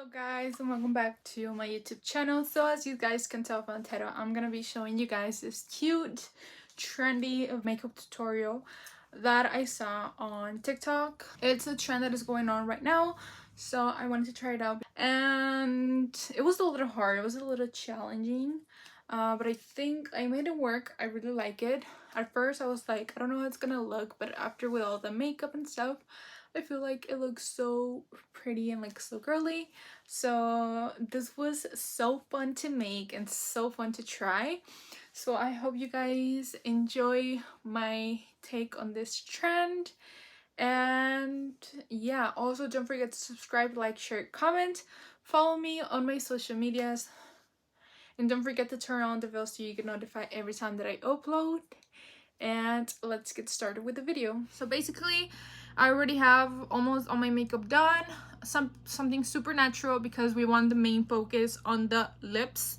Hello guys, and welcome back to my YouTube channel. So as you guys can tell from the title, I'm gonna be showing you guys this cute trendy makeup tutorial that I saw on TikTok. It's a trend that is going on right now, so I wanted to try it out, and it was a little hard, it was a little challenging, but I think I made it work. I really like it. At first I was like, I don't know how it's gonna look, but after with all the makeup and stuff, I feel like it looks so pretty and like so girly. So this was so fun to make and so fun to try. So I hope you guys enjoy my take on this trend. And yeah, also don't forget to subscribe, like, share, comment, follow me on my social medias, and don't forget to turn on the bell so you get notified every time that I upload. And let's get started with the video. So basically I already have almost all my makeup done. Something super natural because we want the main focus on the lips.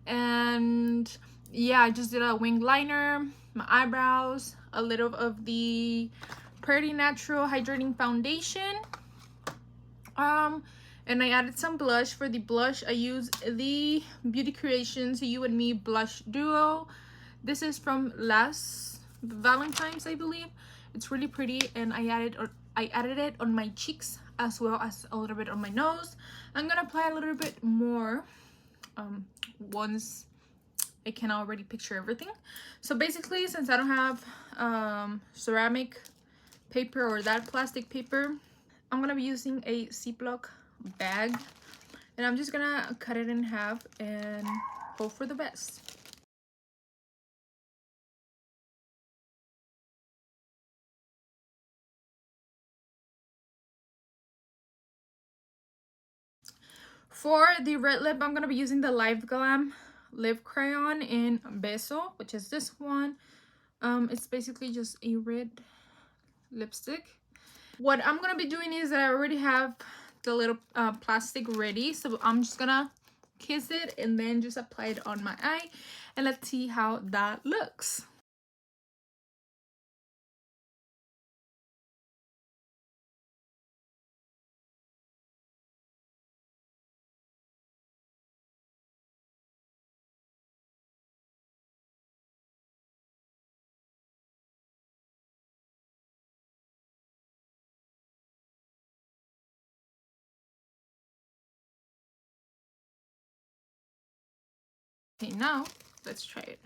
And yeah, I just did a wing liner, my eyebrows, a little of the Pretty Natural Hydrating Foundation, and I added some blush. For the blush I used the Beauty Creations You and Me Blush Duo. This is from last Valentine's, I believe. It's really pretty, and I added it on my cheeks as well as a little bit on my nose. I'm gonna apply a little bit more once I can already picture everything. So basically, since I don't have ceramic paper or that plastic paper, I'm gonna be using a Ziploc bag, and I'm just gonna cut it in half and hope for the best. For the red lip, I'm gonna be using the LiveGlam lip crayon in Beso, which is this one. It's basically just a red lipstick. What I'm gonna be doing is that I already have the little plastic ready, so I'm just gonna kiss it and then just apply it on my eye, and let's see how that looks. Okay, now let's try it.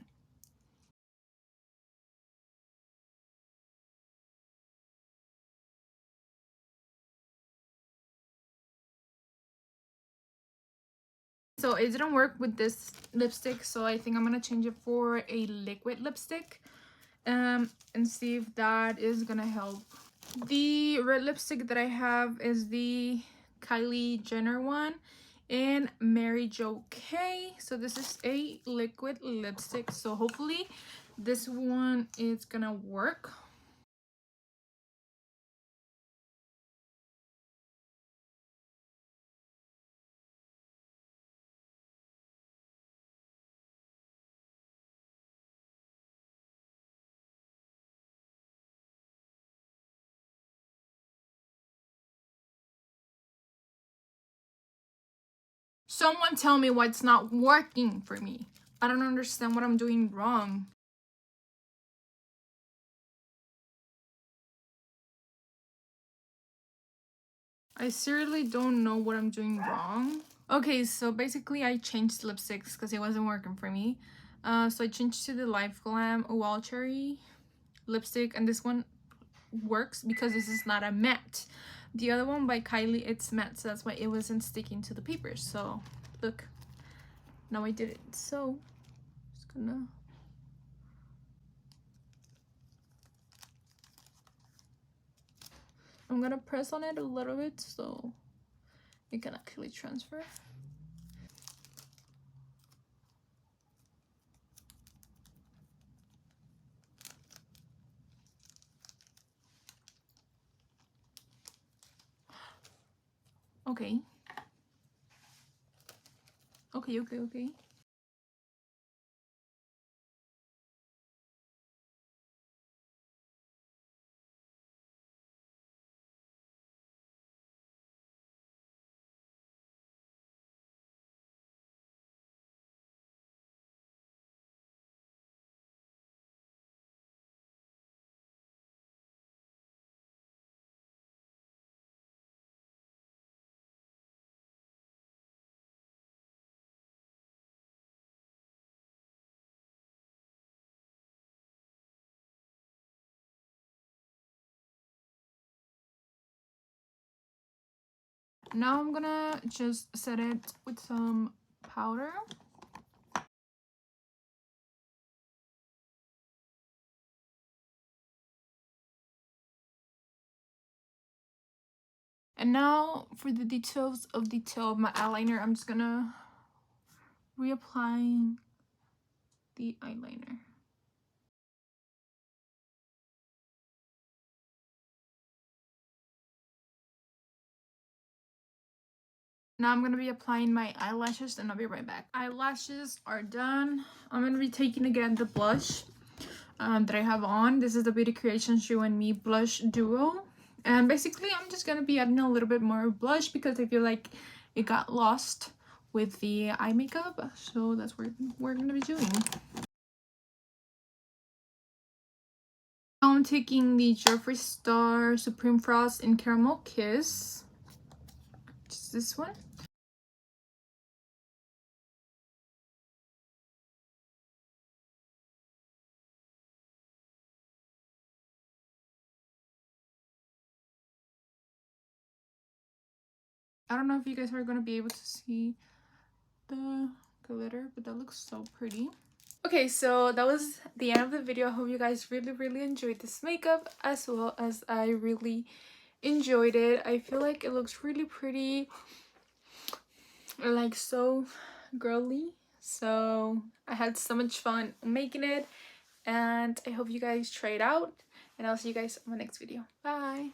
So it didn't work with this lipstick, so I think I'm gonna change it for a liquid lipstick, and see if that is gonna help. The red lipstick that I have is the Kylie Jenner one in Mary Jo K. So this is a liquid lipstick, so hopefully this one is gonna work. Someone tell me what's not working for me. I don't understand what I'm doing wrong. I seriously don't know what I'm doing wrong. Okay, so basically I changed lipsticks because it wasn't working for me. So I changed to the LiveGlam Wild Cherry lipstick, and this one works because this is not a matte. The other one by Kylie, it's matte, so that's why it wasn't sticking to the paper. So look, now I did it. So just gonna I'm gonna press on it a little bit so it can actually transfer. Okay. Okay. Now I'm gonna just set it with some powder. And now for the details of detail of my eyeliner, I'm just gonna reapply the eyeliner. Now I'm gonna be applying my eyelashes and I'll be right back. Eyelashes are done. I'm gonna be taking again the blush that I have on. This is the Beauty Creations You and Me Blush Duo. And basically I'm just gonna be adding a little bit more blush because I feel like it got lost with the eye makeup. So that's what we're gonna be doing. Now I'm taking the Jeffree Star Supreme Frost in Caramel Kiss. Just this one. I don't know if you guys are going to be able to see the glitter, but that looks so pretty. Okay, so that was the end of the video. I hope you guys really enjoyed this makeup as well as I really enjoyed it. I feel like it looks really pretty, like so girly. So I had so much fun making it and I hope you guys try it out and I'll see you guys on my next video. Bye!